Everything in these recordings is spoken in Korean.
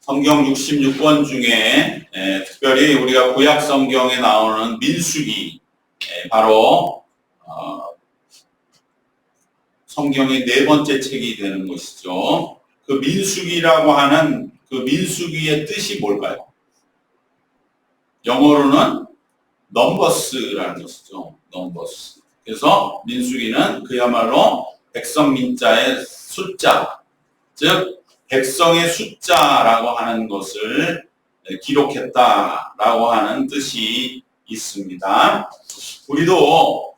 성경 66권 중에 특별히 우리가 구약 성경에 나오는 민수기, 바로 성경의 네 번째 책이 되는 것이죠. 그 민수기라고 하는 그 민수기의 뜻이 뭘까요? 영어로는 넘버스라는 것이죠. 넘버스. 그래서 민수기는 그야말로 백성 민자의 숫자, 즉 백성의 숫자라고 하는 것을 기록했다라고 하는 뜻이 있습니다. 우리도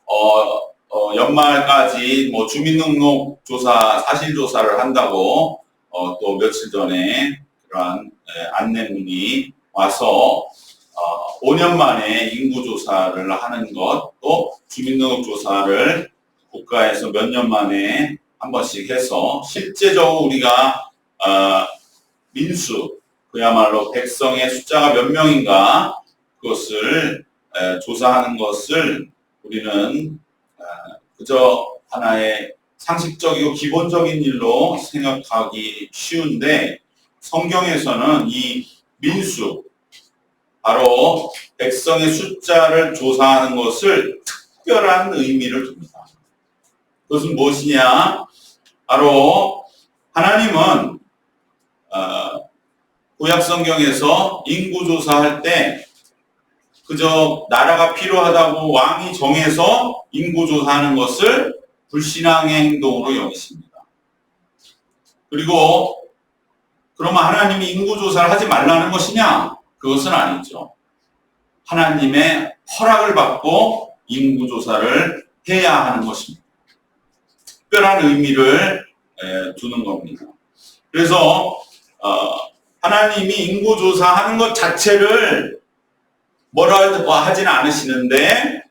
연말까지 주민등록조사, 사실조사를 한다고 또 며칠 전에 그러한 안내문이 와서 5년 만에 인구조사를 하는 것, 또 주민등록조사를 국가에서 몇 년 만에 한 번씩 해서 실제적으로 우리가 민수, 그야말로 백성의 숫자가 몇 명인가 그것을 조사하는 것을 우리는 그저 하나의 상식적이고 기본적인 일로 생각하기 쉬운데, 성경에서는 이 민수, 바로 백성의 숫자를 조사하는 것을 특별한 의미를 둡니다. 그것은 무엇이냐? 바로 하나님은 구약 성경에서 인구조사할 때 그저 나라가 필요하다고 왕이 정해서 인구조사하는 것을 불신앙의 행동으로 여기십니다. 그리고 그러면 하나님이 인구조사를 하지 말라는 것이냐? 그것은 아니죠. 하나님의 허락을 받고 인구조사를 해야 하는 것입니다. 특별한 의미를 두는 겁니다. 그래서 하나님이 인구조사하는 것 자체를 뭐라고 하지는 않으시는데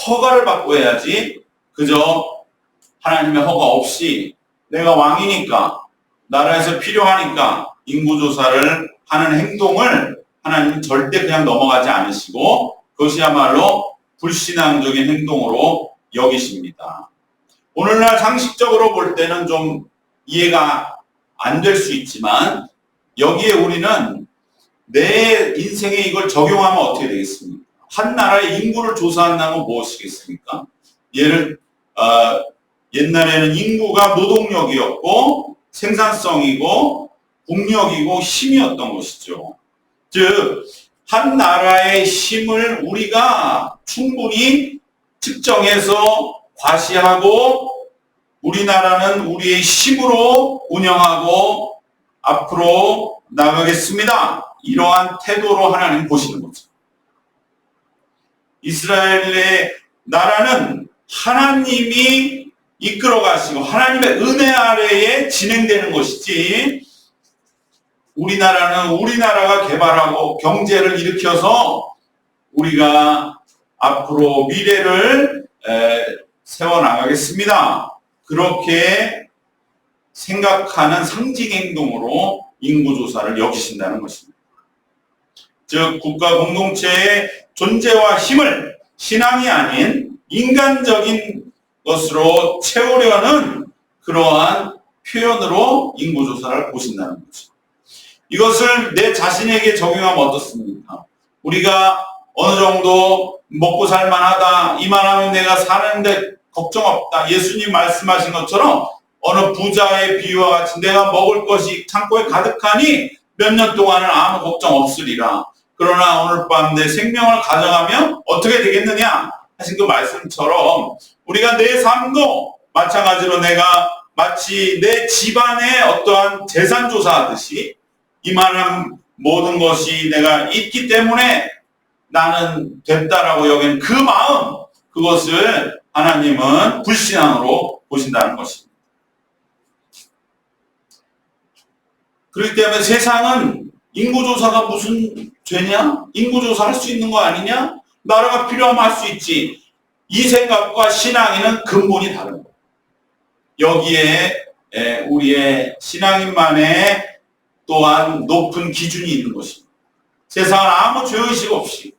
허가를 받고 해야지, 그저 하나님의 허가 없이 내가 왕이니까, 나라에서 필요하니까 인구조사를 하는 행동을 하나님은 절대 그냥 넘어가지 않으시고 그것이야말로 불신앙적인 행동으로 여기십니다. 오늘날 상식적으로 볼 때는 좀 이해가 안 될 수 있지만, 여기에 우리는 내 인생에 이걸 적용하면 어떻게 되겠습니까? 한 나라의 인구를 조사한다면 무엇이겠습니까? 옛날에는 인구가 노동력이었고 생산성이고 국력이고 힘이었던 것이죠. 즉, 한 나라의 힘을 우리가 충분히 측정해서 과시하고 우리나라는 우리의 힘으로 운영하고 앞으로 나가겠습니다, 이러한 태도로 하나님 보시는 거죠. 이스라엘의 나라는 하나님이 이끌어 가시고 하나님의 은혜 아래에 진행되는 것이지, 우리나라는 우리나라가 개발하고 경제를 일으켜서 우리가 앞으로 미래를 세워나가겠습니다, 그렇게 생각하는 상징 행동으로 인구조사를 여기신다는 것입니다. 즉, 국가 공동체의 존재와 힘을 신앙이 아닌 인간적인 것으로 채우려는 그러한 표현으로 인구조사를 보신다는 거죠. 이것을 내 자신에게 적용하면 어떻습니까? 우리가 어느 정도 먹고 살만하다, 이만하면 내가 사는데 걱정 없다, 예수님 말씀하신 것처럼 어느 부자의 비유와 같이 내가 먹을 것이 창고에 가득하니 몇 년 동안은 아무 걱정 없으리라. 그러나 오늘 밤 내 생명을 가져가면 어떻게 되겠느냐 하신 그 말씀처럼, 우리가 내 삶도 마찬가지로 내가 마치 내 집안의 어떠한 재산 조사하듯이 이만한 모든 것이 내가 있기 때문에 나는 됐다라고 여기는 그 마음, 그것을 하나님은 불신앙으로 보신다는 것입니다. 그렇기 때문에 세상은 인구조사가 무슨 죄냐? 인구조사 할 수 있는 거 아니냐? 나라가 필요하면 할 수 있지. 이 생각과 신앙에는 근본이 다른 거예요. 여기에 우리의 신앙인만의 또한 높은 기준이 있는 것입니다. 세상은 아무 죄의식 없이,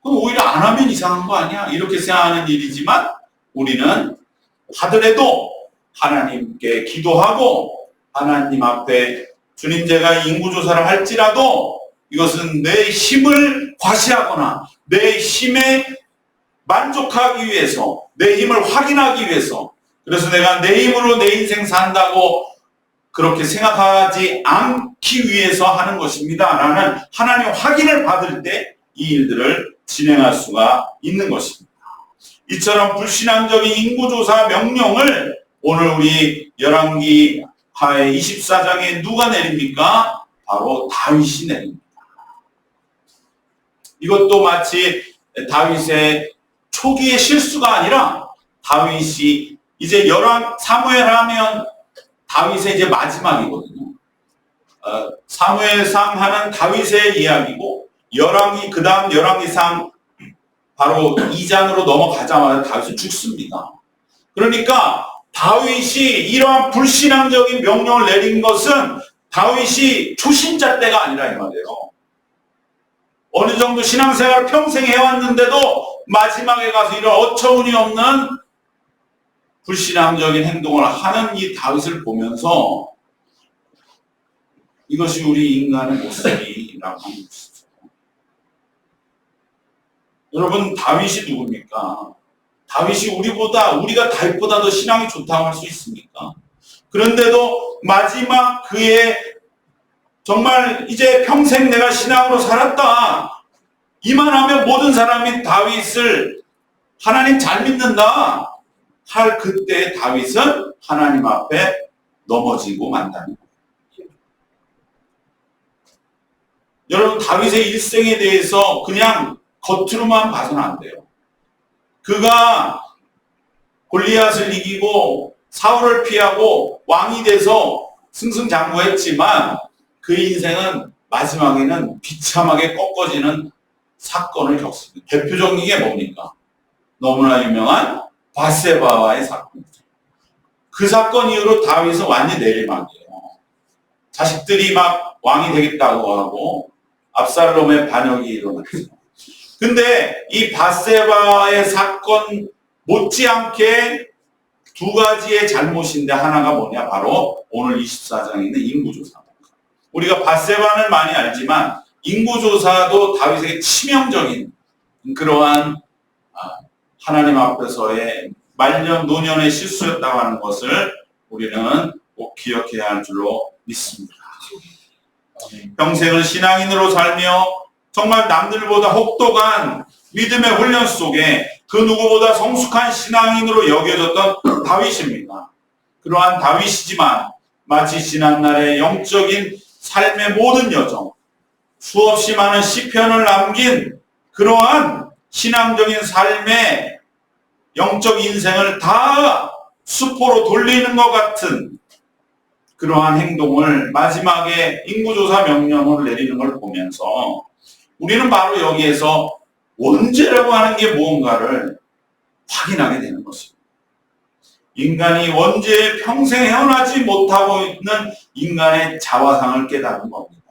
그럼 오히려 안 하면 이상한 거 아니야? 이렇게 생각하는 일이지만, 우리는 하더라도 하나님께 기도하고 하나님 앞에 주님, 제가 인구조사를 할지라도 이것은 내 힘을 과시하거나 내 힘에 만족하기 위해서, 내 힘을 확인하기 위해서, 그래서 내가 내 힘으로 내 인생 산다고 그렇게 생각하지 않기 위해서 하는 것입니다 라는 하나님 확인을 받을 때 이 일들을 진행할 수가 있는 것입니다. 이처럼 불신앙적인 인구조사 명령을 오늘 우리 열왕기 하에 24장에 누가 내립니까? 바로 다윗이 내립니다. 이것도 마치 다윗의 초기의 실수가 아니라 다윗이 이제 열왕 사무엘 하면 다윗의 이제 마지막이거든요. 사무엘상 하는 다윗의 이야기고 열왕기 그 다음 열왕기상 바로 2장으로 넘어가자마자 다윗은 죽습니다. 그러니까 다윗이 이러한 불신앙적인 명령을 내린 것은 다윗이 초신자 때가 아니라 이 말이에요. 어느 정도 신앙생활을 평생 해왔는데도 마지막에 가서 이런 어처구니 없는 불신앙적인 행동을 하는 이 다윗을 보면서 이것이 우리 인간의 모습이라고 하는 것이죠. 여러분, 다윗이 누굽니까? 다윗이 우리가 다윗보다 더 신앙이 좋다고 할 수 있습니까? 그런데도 마지막 그의 정말 이제 평생 내가 신앙으로 살았다, 이만하면 모든 사람이 다윗을 하나님 잘 믿는다 할 그때 다윗은 하나님 앞에 넘어지고 만다는 거예요. 여러분, 다윗의 일생에 대해서 그냥 겉으로만 봐서는 안 돼요. 그가 골리앗을 이기고 사울을 피하고 왕이 돼서 승승장구했지만 그 인생은 마지막에는 비참하게 꺾어지는 사건을 겪습니다. 대표적인 게 뭡니까? 너무나 유명한 밧세바와의 사건이죠. 그 사건 이후로 다윗은 완전히 내리막이에요. 자식들이 막 왕이 되겠다고 하고 압살롬의 반역이 일어났죠. 근데 이 밧세바의 사건 못지않게 두 가지의 잘못인데 하나가 뭐냐? 바로 오늘 24장에 있는 인구조사입니다. 우리가 밧세바는 많이 알지만 인구조사도 다윗에게 치명적인 그러한 하나님 앞에서의 말년 노년의 실수였다고 하는 것을 우리는 꼭 기억해야 할 줄로 믿습니다. 평생을 신앙인으로 살며 정말 남들보다 혹독한 믿음의 훈련 속에 그 누구보다 성숙한 신앙인으로 여겨졌던 다윗입니다. 그러한 다윗이지만 마치 지난날의 영적인 삶의 모든 여정, 수없이 많은 시편을 남긴 그러한 신앙적인 삶의 영적 인생을 다 수포로 돌리는 것 같은 그러한 행동을 마지막에 인구조사 명령을 내리는 걸 보면서 우리는 바로 여기에서 원죄라고 하는 게 무언가를 확인하게 되는 것입니다. 인간이 원죄에 평생 헤어나지 못하고 있는 인간의 자화상을 깨닫는 겁니다.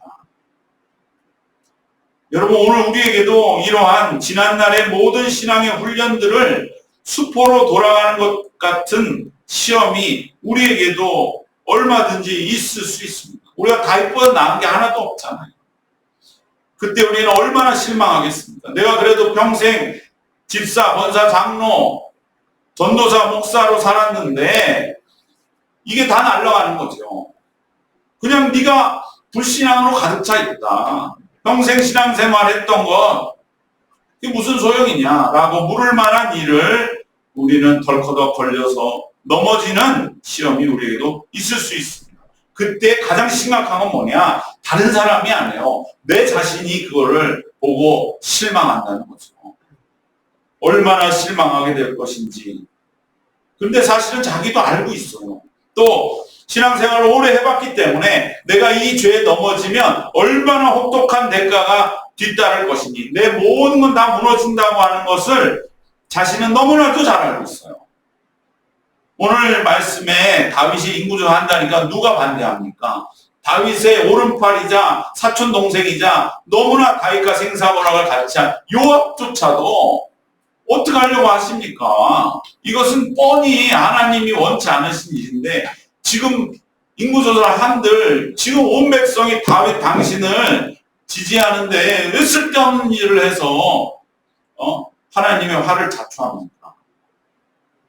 여러분, 오늘 우리에게도 이러한 지난날의 모든 신앙의 훈련들을 수포로 돌아가는 것 같은 시험이 우리에게도 얼마든지 있을 수 있습니다. 우리가 다윗보다 나은 게 하나도 없잖아요. 그때 우리는 얼마나 실망하겠습니까? 내가 그래도 평생 집사, 권사, 장로, 전도사, 목사로 살았는데 이게 다 날아가는 거죠. 그냥 네가 불신앙으로 가득 차 있다. 평생 신앙생활 했던 것 이게 무슨 소용이냐라고 물을 만한 일을 우리는 덜커덕 걸려서 넘어지는 시험이 우리에게도 있을 수 있습니다. 그때 가장 심각한 건 뭐냐? 다른 사람이 아니에요. 내 자신이 그거를 보고 실망한다는 거죠. 얼마나 실망하게 될 것인지. 근데 사실은 자기도 알고 있어요. 또 신앙생활을 오래 해봤기 때문에 내가 이 죄에 넘어지면 얼마나 혹독한 대가가 뒤따를 것인지, 내 모든 건 다 무너진다고 하는 것을 자신은 너무나도 잘 알고 있어요. 오늘 말씀에 다윗이 인구조사 한다니까 누가 반대합니까? 다윗의 오른팔이자 사촌 동생이자 너무나 다윗과 생사번호를 같이 한 요압조차도 어떻게 하려고 하십니까? 이것은 뻔히 하나님이 원치 않으신 일인데 지금 인구조사를 한들 지금 온 백성이 다윗 당신을 지지하는데 왜 쓸데없는 일을 해서 하나님의 화를 자초합니까?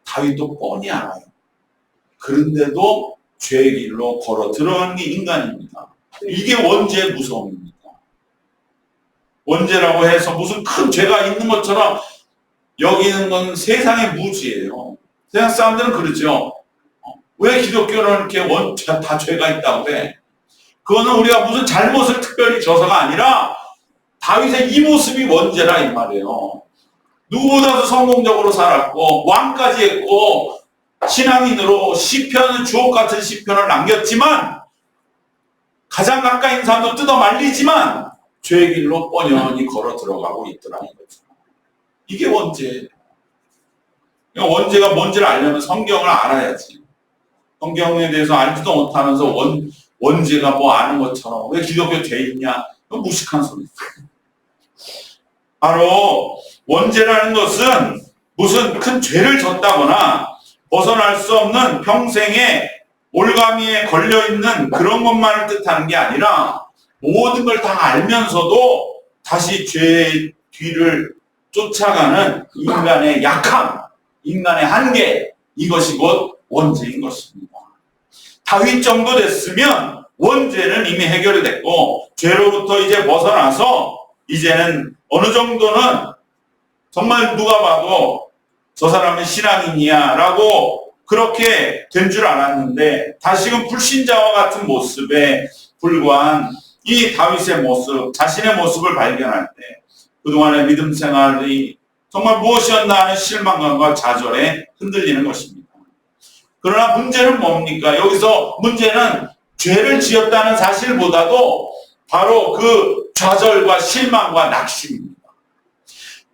다윗도 뻔히 알아요. 그런데도 죄의 길로 걸어 들어가는 게 인간입니다. 이게 원죄의 무서움입니다. 원죄라고 해서 무슨 큰 죄가 있는 것처럼 여기는 건 세상의 무지예요. 세상 사람들은 그러죠. 왜 기독교는 이렇게 다 죄가 있다고 해? 그거는 우리가 무슨 잘못을 특별히 져서가 아니라 다윗의 이 모습이 원죄라 이 말이에요. 누구보다도 성공적으로 살았고 왕까지 했고 신앙인으로 시편은 주옥 같은 시편을 남겼지만 가장 가까이 있는 사람도 뜯어 말리지만 죄의 길로 뻔히 걸어 들어가고 있더라는 거죠. 이게 원죄예요. 원죄가 뭔지를 알려면 성경을 알아야지. 성경에 대해서 알지도 못하면서 원죄가 뭐 아는 것처럼 왜 기독교 죄 있냐? 무식한 소리죠. 바로 원죄라는 것은 무슨 큰 죄를 졌다거나 벗어날 수 없는 평생의 올가미에 걸려있는 그런 것만을 뜻하는 게 아니라 모든 걸 다 알면서도 다시 죄의 뒤를 쫓아가는 인간의 약함, 인간의 한계, 이것이 곧 원죄인 것입니다. 다윗 정도 됐으면 원죄는 이미 해결이 됐고 죄로부터 이제 벗어나서 이제는 어느 정도는 정말 누가 봐도 저 사람은 신앙인이야 라고 그렇게 된 줄 알았는데 다시금 불신자와 같은 모습에 불과한 이 다윗의 모습, 자신의 모습을 발견할 때 그동안의 믿음 생활이 정말 무엇이었나 하는 실망감과 좌절에 흔들리는 것입니다. 그러나 문제는 뭡니까? 여기서 문제는 죄를 지었다는 사실보다도 바로 그 좌절과 실망과 낙심입니다.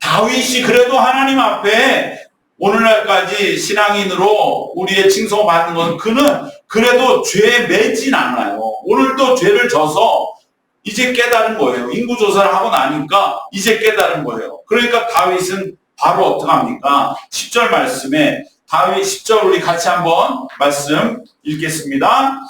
다윗이 그래도 하나님 앞에 오늘날까지 신앙인으로 우리의 칭송받는 건 그는 그래도 죄에 매진 않아요. 오늘도 죄를 져서 이제 깨달은 거예요. 인구조사를 하고 나니까 이제 깨달은 거예요. 그러니까 다윗은 바로 어떻게 합니까? 10절 말씀에 다윗 10절 우리 같이 한번 말씀 읽겠습니다.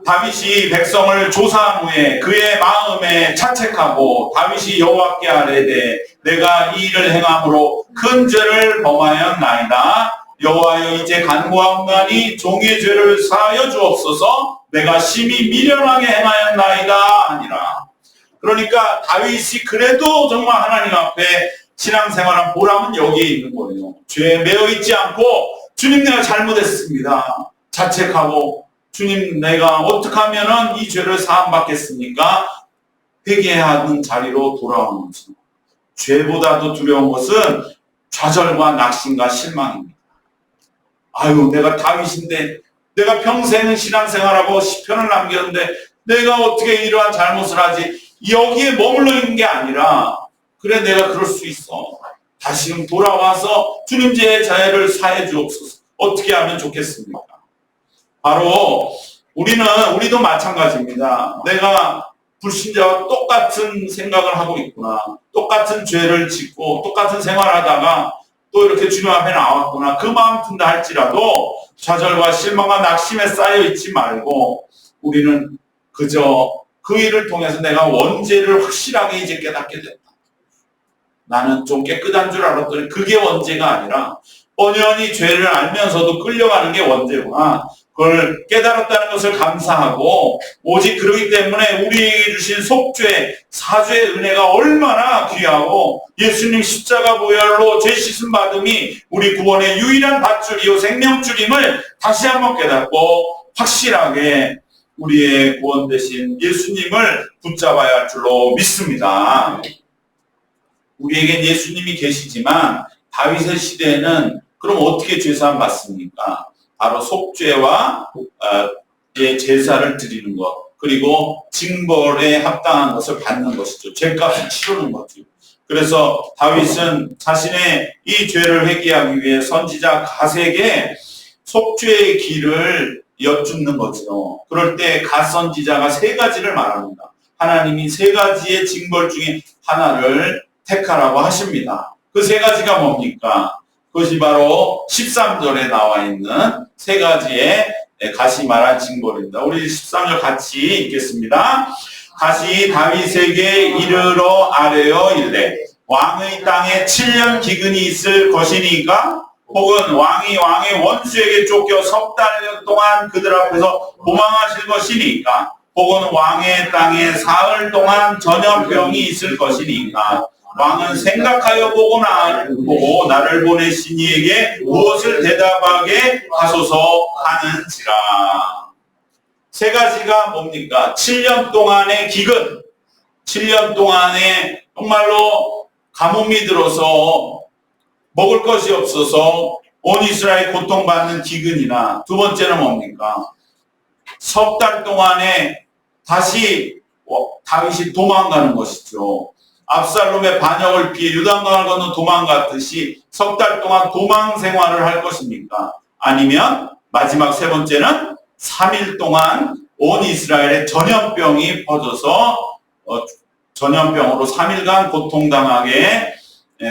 다윗이 백성을 조사한 후에 그의 마음에 자책하고 다윗이 여호와께 아뢰되 내가 이 일을 행함으로 큰 죄를 범하였나이다. 여호와여 이제 간구하오나니 종의 죄를 사하여 주옵소서. 내가 심히 미련하게 행하였나이다 하니라. 그러니까 다윗이 그래도 정말 하나님 앞에 신앙생활한 보람은 여기에 있는 거예요. 죄에 매여 있지 않고 주님 내가 잘못했습니다. 자책하고 주님 내가 어떻게 하면 이 죄를 사함받겠습니까? 회개하는 자리로 돌아오는 거죠. 죄보다도 두려운 것은 좌절과 낙심과 실망입니다. 아유 내가 다윗인데 내가 평생은 신앙생활하고 시편을 남겼는데 내가 어떻게 이러한 잘못을 하지? 여기에 머물러 있는 게 아니라 그래 내가 그럴 수 있어. 다시금 돌아와서 주님 제 자애를 사해 주옵소서. 어떻게 하면 좋겠습니까? 바로 우리도 마찬가지입니다. 내가 불신자와 똑같은 생각을 하고 있구나. 똑같은 죄를 짓고 똑같은 생활하다가 또 이렇게 주님 앞에 나왔구나. 그 마음 든다 할지라도 좌절과 실망과 낙심에 쌓여 있지 말고 우리는 그저 그 일을 통해서 내가 원죄를 확실하게 이제 깨닫게 됐다. 나는 좀 깨끗한 줄 알았더니 그게 원죄가 아니라 뻔히 죄를 알면서도 끌려가는 게 원죄구나. 그걸 깨달았다는 것을 감사하고 오직 그러기 때문에 우리에게 주신 속죄, 사죄의 은혜가 얼마나 귀하고 예수님 십자가 보혈로 죄 씻음 받음이 우리 구원의 유일한 밧줄이요 생명줄임을 다시 한번 깨닫고 확실하게 우리의 구원 되신 예수님을 붙잡아야 할 줄로 믿습니다. 우리에겐 예수님이 계시지만 다윗의 시대에는 그럼 어떻게 죄사함 받습니까? 바로 속죄와 제사를 드리는 것 그리고 징벌에 합당한 것을 받는 것이죠. 죄값을 치르는 거죠. 그래서 다윗은 자신의 이 죄를 회개하기 위해 선지자 갓에게 속죄의 길을 여쭙는 거죠. 그럴 때 갓 선지자가 세 가지를 말합니다. 하나님이 세 가지의 징벌 중에 하나를 택하라고 하십니다. 그 세 가지가 뭡니까? 그것이 바로 13절에 나와 있는 세 가지의 갓이 말한 징벌입니다. 우리 13절 같이 읽겠습니다. 갓이 다윗에게 이르러 아뢰어 이르되 왕의 땅에 7년 기근이 있을 것이니까 혹은 왕이 왕의 원수에게 쫓겨 석 달 동안 그들 앞에서 도망하실 것이니까 혹은 왕의 땅에 사흘 동안 전염병이 있을 것이니까 왕은 생각하여 보고 나를 보내신 이에게 무엇을 대답하게 하소서 하는지라. 세 가지가 뭡니까? 7년 동안의 기근, 7년 동안에 정말로 가뭄이 들어서 먹을 것이 없어서 온 이스라엘 고통받는 기근이나, 두 번째는 뭡니까? 석 달 동안에 다시 다윗이 도망가는 것이죠. 압살롬의 반역을 피해 요단강을 건너 도망갔듯이 석 달 동안 도망 생활을 할 것입니까? 아니면 마지막 세 번째는 3일 동안 온 이스라엘에 전염병이 퍼져서 전염병으로 3일간 고통당하게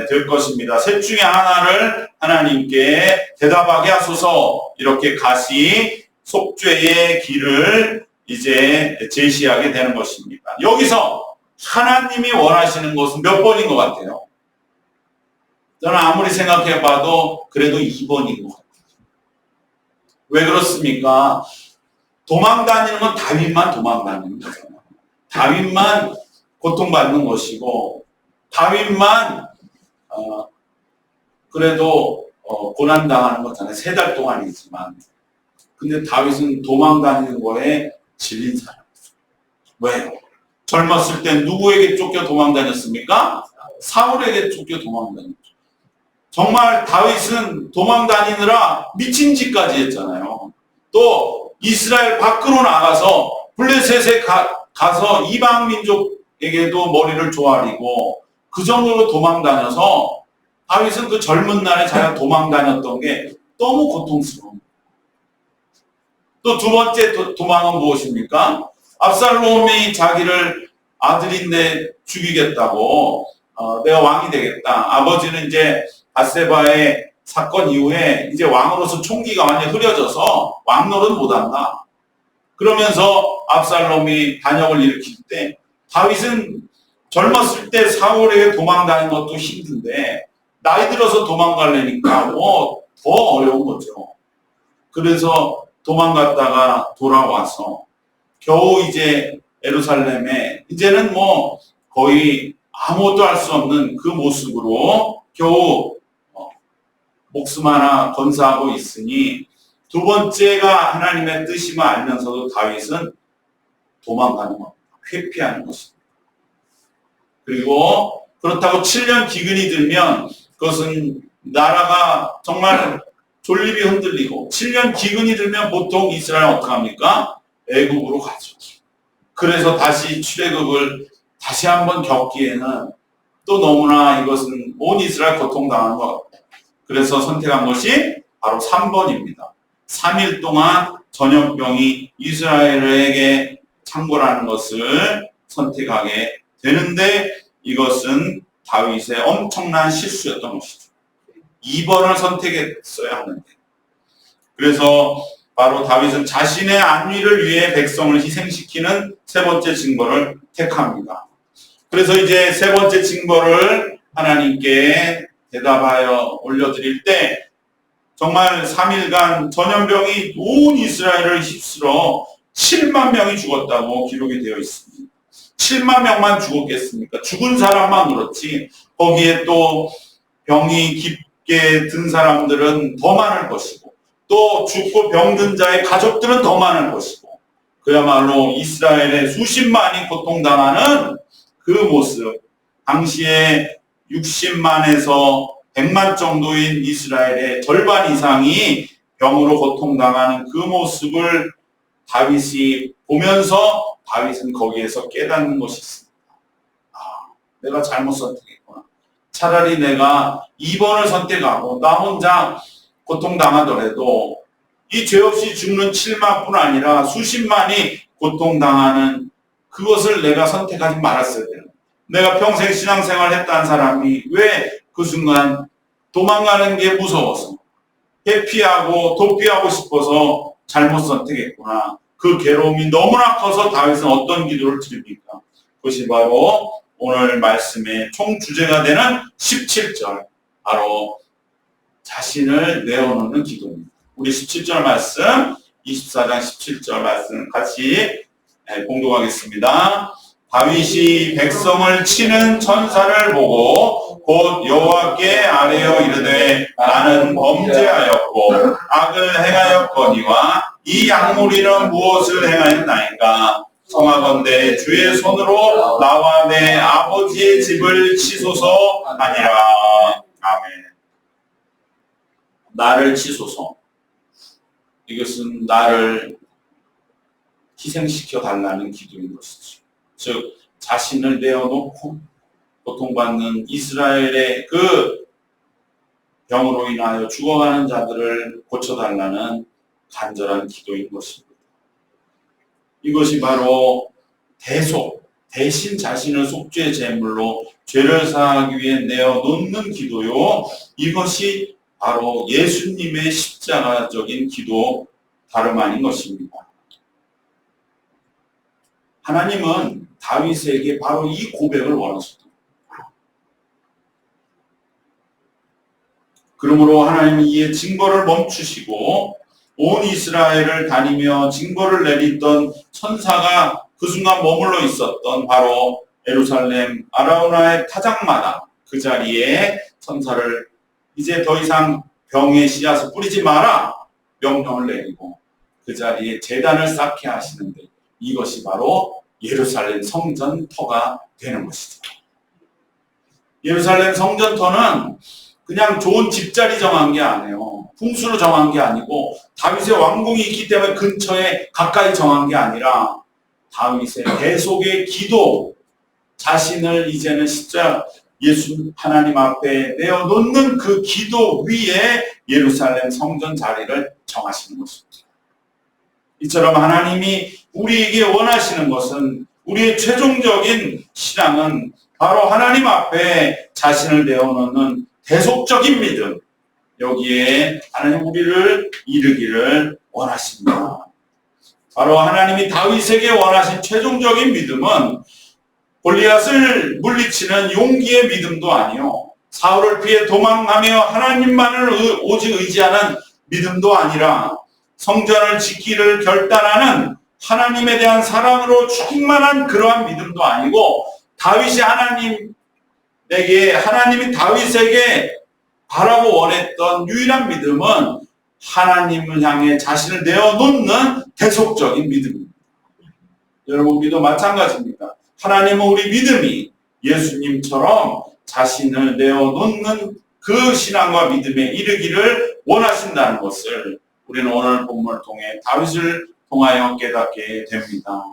될 것입니다. 셋 중에 하나를 하나님께 대답하게 하소서, 이렇게 갓이 속죄의 길을 이제 제시하게 되는 것입니다. 여기서 하나님이 원하시는 것은 몇 번인 것 같아요? 저는 아무리 생각해봐도 그래도 2번인 것 같아요. 왜 그렇습니까? 도망 다니는 건 다윗만 도망 다니는 거잖아요. 다윗만 고통받는 것이고, 다윗만 그래도 고난당하는 거잖아요. 3달 동안이지만. 근데 다윗은 도망 다니는 거에 질린 사람이었어요. 왜요? 젊었을 때 누구에게 쫓겨 도망 다녔습니까? 사울에게 쫓겨 도망 다녔죠. 정말 다윗은 도망 다니느라 미친 짓까지 했잖아요. 또 이스라엘 밖으로 나가서 블레셋에 가서 이방 민족에게도 머리를 조아리고 그 정도로 도망 다녀서 다윗은 그 젊은 날에 자기가 도망 다녔던 게 너무 고통스러워요. 또 두 번째 도망은 무엇입니까? 압살롬이 자기를 아들인데 죽이겠다고, 내가 왕이 되겠다. 아버지는 이제 밧세바의 사건 이후에 이제 왕으로서 총기가 완전히 흐려져서 왕노릇 못한다. 그러면서 압살롬이 반역을 일으킬 때 다윗은 젊었을 때 사울에게 도망 다니는 것도 힘든데 나이 들어서 도망가려니까 더 어려운 거죠. 그래서 도망갔다가 돌아와서 겨우 이제 예루살렘에 이제는 뭐 거의 아무것도 할 수 없는 그 모습으로 겨우 목숨 하나 건사하고 있으니, 두 번째가 하나님의 뜻임을 알면서도 다윗은 도망가는 겁니다. 회피하는 것입니다. 그리고 그렇다고 7년 기근이 들면 그것은 나라가 정말 존립이 흔들리고, 7년 기근이 들면 보통 이스라엘은 어떻게 합니까? 애국으로 가죠. 그래서 다시 출애굽을 다시 한번 겪기에는 또 너무나 이것은 온 이스라엘 고통당하는 것 같아요. 그래서 선택한 것이 바로 3번입니다. 3일 동안 전염병이 이스라엘에게 창궐하는 것을 선택하게 되는데, 이것은 다윗의 엄청난 실수였던 것이죠. 2번을 선택했어야 하는데. 그래서 바로 다윗은 자신의 안위를 위해 백성을 희생시키는 세 번째 징벌을 택합니다. 그래서 이제 세 번째 징벌을 하나님께 대답하여 올려드릴 때 정말 3일간 전염병이 온 이스라엘을 휩쓸어 7만 명이 죽었다고 기록이 되어 있습니다. 7만 명만 죽었겠습니까? 죽은 사람만 그렇지 거기에 또 병이 깊게 든 사람들은 더 많을 것이고, 또 죽고 병든 자의 가족들은 더 많을 것이고, 그야말로 이스라엘의 수십만이 고통당하는 그 모습, 당시에 60만에서 100만 정도인 이스라엘의 절반 이상이 병으로 고통당하는 그 모습을 다윗이 보면서 다윗은 거기에서 깨닫는 것이 있습니다. 내가 잘못 선택했구나. 차라리 내가 2번을 선택하고 나 혼자 고통당하더라도 이 죄 없이 죽는 7만뿐 아니라 수십만이 고통당하는 그것을 내가 선택하지 말았어야 되는 거예요. 내가 평생 신앙생활 했다는 사람이 왜 그 순간 도망가는 게 무서워서 회피하고 도피하고 싶어서 잘못 선택했구나. 그 괴로움이 너무나 커서 다윗은 어떤 기도를 드립니까? 그것이 바로 오늘 말씀의 총 주제가 되는 17절, 바로 자신을 내어놓는 기도입니다. 우리 17절 말씀, 24장 17절 말씀 같이 공독하겠습니다. 다윗이 백성을 치는 천사를 보고 곧 여호와께 아뢰어 이르되 나는 범죄하였고 악을 행하였거니와 이 약물이는 무엇을 행하였나이까? 청하건대 주의 손으로 나와 내 아버지의 집을 치소서 하니라. 아멘. 나를 치소서. 이것은 나를 희생시켜 달라는 기도인 것이죠. 즉 자신을 내어놓고 고통받는 이스라엘의 그 병으로 인하여 죽어가는 자들을 고쳐달라는 간절한 기도인 것입니다. 이것이 바로 대신 자신을 속죄 제물로 죄를 사하기 위해 내어놓는 기도요. 이것이 바로 예수님의 십자가적인 기도 다름 아닌 것입니다. 하나님은 다윗에게 바로 이 고백을 원하셨다. 그러므로 하나님은 이에 징벌을 멈추시고 온 이스라엘을 다니며 징벌을 내리던 천사가 그 순간 머물러 있었던 바로 예루살렘 아라우나의 타작마당 그 자리에 천사를 이제 더 이상 병의 씨앗을 뿌리지 마라 명령을 내리고 그 자리에 제단을 쌓게 하시는데 이것이 바로 예루살렘 성전터가 되는 것이죠. 예루살렘 성전터는 그냥 좋은 집자리 정한 게 아니에요. 풍수로 정한 게 아니고 다윗의 왕궁이 있기 때문에 근처에 가까이 정한 게 아니라 다윗의 대속의 기도, 자신을 이제는 진짜 예수 하나님 앞에 내어놓는 그 기도 위에 예루살렘 성전 자리를 정하시는 것입니다. 이처럼 하나님이 우리에게 원하시는 것은 우리의 최종적인 신앙은 바로 하나님 앞에 자신을 내어놓는 대속적인 믿음, 여기에 하나님 우리를 이르기를 원하십니다. 바로 하나님이 다윗에게 원하신 최종적인 믿음은 골리앗을 물리치는 용기의 믿음도 아니요, 사울을 피해 도망하며 하나님만을 오직 의지하는 믿음도 아니라 성전을 지키기를 결단하는 하나님에 대한 사랑으로 충만한 그러한 믿음도 아니고 다윗이 하나님이 다윗에게 바라고 원했던 유일한 믿음은 하나님을 향해 자신을 내어놓는 대속적인 믿음입니다. 여러분 우리도 마찬가지입니다. 하나님은 우리 믿음이 예수님처럼 자신을 내어놓는 그 신앙과 믿음에 이르기를 원하신다는 것을 우리는 오늘 본문을 통해 다윗을 통하여 깨닫게 됩니다.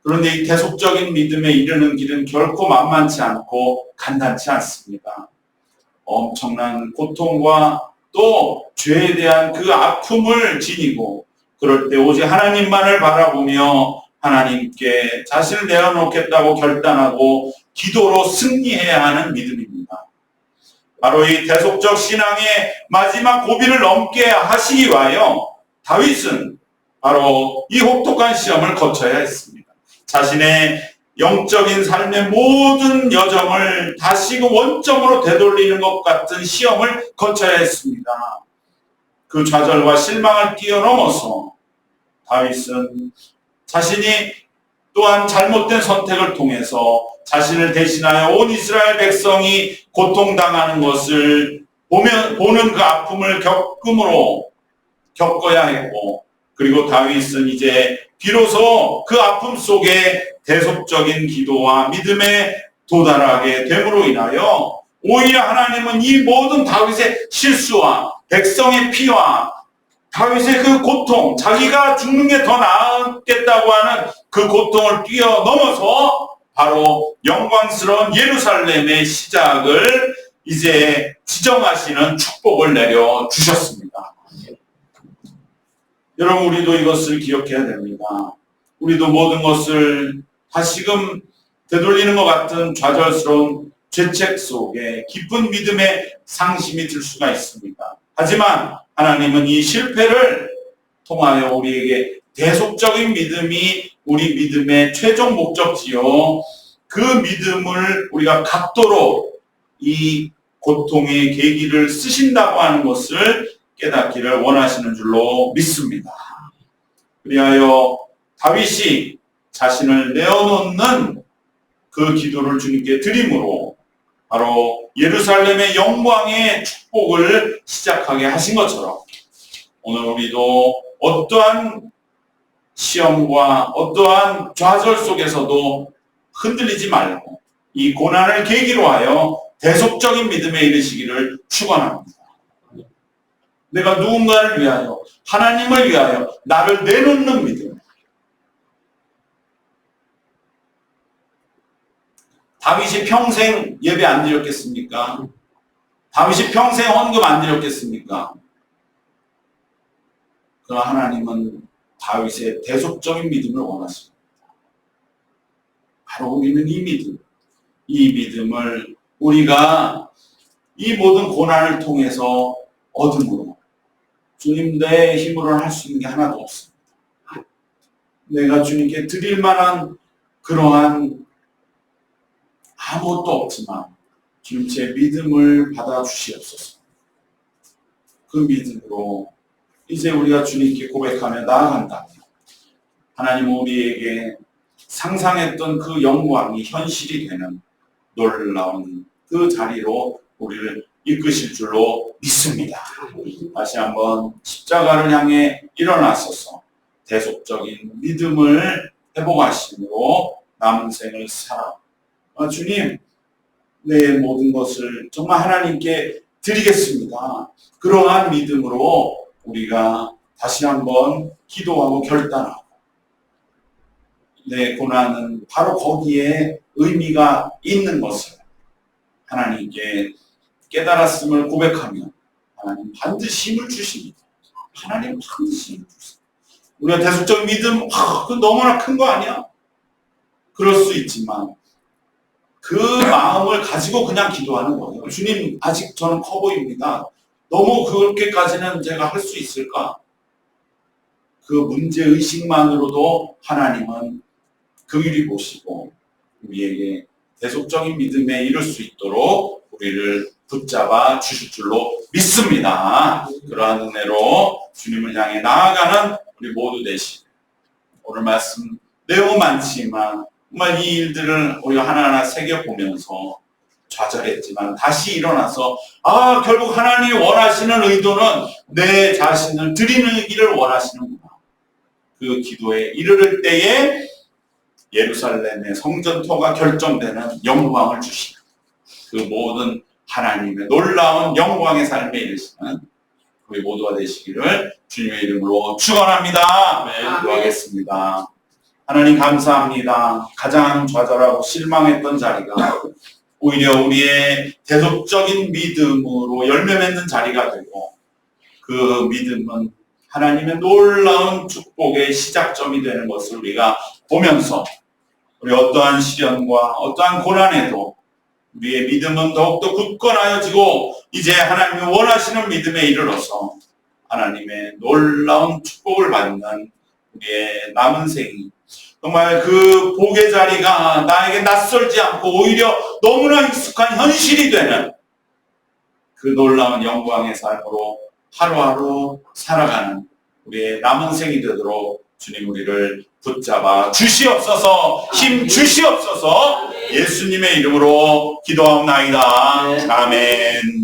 그런데 이 대속적인 믿음에 이르는 길은 결코 만만치 않고 간단치 않습니다. 엄청난 고통과 또 죄에 대한 그 아픔을 지니고 그럴 때 오직 하나님만을 바라보며 하나님께 자신을 내어놓겠다고 결단하고 기도로 승리해야 하는 믿음입니다. 바로 이 대속적 신앙의 마지막 고비를 넘게 하시기 위하여 다윗은 바로 이 혹독한 시험을 거쳐야 했습니다. 자신의 영적인 삶의 모든 여정을 다시 그 원점으로 되돌리는 것 같은 시험을 거쳐야 했습니다. 그 좌절과 실망을 뛰어넘어서 다윗은 자신이 또한 잘못된 선택을 통해서 자신을 대신하여 온 이스라엘 백성이 고통당하는 것을 보는 그 아픔을 겪어야 했고, 그리고 다윗은 이제 비로소 그 아픔 속에 대속적인 기도와 믿음에 도달하게 됨으로 인하여 오히려 하나님은 이 모든 다윗의 실수와 백성의 피와 다윗의 그 고통, 자기가 죽는 게 더 나았겠다고 하는 그 고통을 뛰어넘어서 바로 영광스러운 예루살렘의 시작을 이제 지정하시는 축복을 내려주셨습니다. 여러분 우리도 이것을 기억해야 됩니다. 우리도 모든 것을 다시금 되돌리는 것 같은 좌절스러운 죄책 속에 깊은 믿음의 상심이 들 수가 있습니다. 하지만 하나님은 이 실패를 통하여 우리에게 대속적인 믿음이 우리 믿음의 최종 목적지요. 그 믿음을 우리가 갖도록 이 고통의 계기를 쓰신다고 하는 것을 깨닫기를 원하시는 줄로 믿습니다. 그리하여 다윗이 자신을 내어놓는 그 기도를 주님께 드림으로 바로 예루살렘의 영광의 축복을 시작하게 하신 것처럼 오늘 우리도 어떠한 시험과 어떠한 좌절 속에서도 흔들리지 말고 이 고난을 계기로 하여 대속적인 믿음에 이르시기를 축원합니다. 내가 누군가를 위하여, 하나님을 위하여 나를 내놓는 믿음. 다윗이 평생 예배 안 드렸겠습니까? 다윗이 평생 헌금 안 드렸겠습니까? 그러나 하나님은 다윗의 대속적인 믿음을 원하십니다. 바로 우리는 이 믿음을 우리가 이 모든 고난을 통해서 얻음으로 주님 내 힘으로는 할 수 있는 게 하나도 없습니다. 내가 주님께 드릴 만한 그러한 아무것도 없지만 주님 제 믿음을 받아주시옵소서. 그 믿음으로 이제 우리가 주님께 고백하며 나아간다면 하나님은 우리에게 상상했던 그 영광이 현실이 되는 놀라운 그 자리로 우리를 이끄실 줄로 믿습니다. 다시 한번 십자가를 향해 일어나셔서 대속적인 믿음을 회복하심으로 남은 생을 살아 주님 내 모든 것을 정말 하나님께 드리겠습니다. 그러한 믿음으로 우리가 다시 한번 기도하고 결단하고 내 고난은 바로 거기에 의미가 있는 것을 하나님께 깨달았음을 고백하며 하나님 반드시 힘을 주십니다. 하나님 반드시 힘을 주십니다. 우리가 대속적인 믿음, 그건 너무나 큰 거 아니야? 그럴 수 있지만 그 마음을 가지고 그냥 기도하는 거예요. 주님 아직 저는 커 보입니다. 너무 그렇게까지는 제가 할 수 있을까? 그 문제의식만으로도 하나님은 긍휼히 보시고 우리에게 대속적인 믿음에 이룰 수 있도록 우리를 붙잡아 주실 줄로 믿습니다. 그러한 은혜로 주님을 향해 나아가는 우리 모두 되시고 오늘 말씀 내용 많지만 정말 이 일들을 우리가 하나하나 새겨보면서 좌절했지만 다시 일어나서 결국 하나님이 원하시는 의도는 내 자신을 드리는 길을 원하시는구나. 그 기도에 이르를 때에 예루살렘의 성전토가 결정되는 영광을 주시는 그 모든 하나님의 놀라운 영광의 삶에 이르시는 우리 모두가 되시기를 주님의 이름으로 축원합니다. 기도하겠습니다. 하나님 감사합니다. 가장 좌절하고 실망했던 자리가 오히려 우리의 대속적인 믿음으로 열매 맺는 자리가 되고 그 믿음은 하나님의 놀라운 축복의 시작점이 되는 것을 우리가 보면서 우리 어떠한 시련과 어떠한 고난에도 우리의 믿음은 더욱더 굳건하여지고 이제 하나님이 원하시는 믿음에 이르러서 하나님의 놀라운 축복을 받는 우리의 남은 생이 정말 그 복의 자리가 나에게 낯설지 않고 오히려 너무나 익숙한 현실이 되는 그 놀라운 영광의 삶으로 하루하루 살아가는 우리의 남은 생이 되도록 주님 우리를 붙잡아 주시옵소서. 힘 주시옵소서. 예수님의 이름으로 기도하옵나이다. 아멘.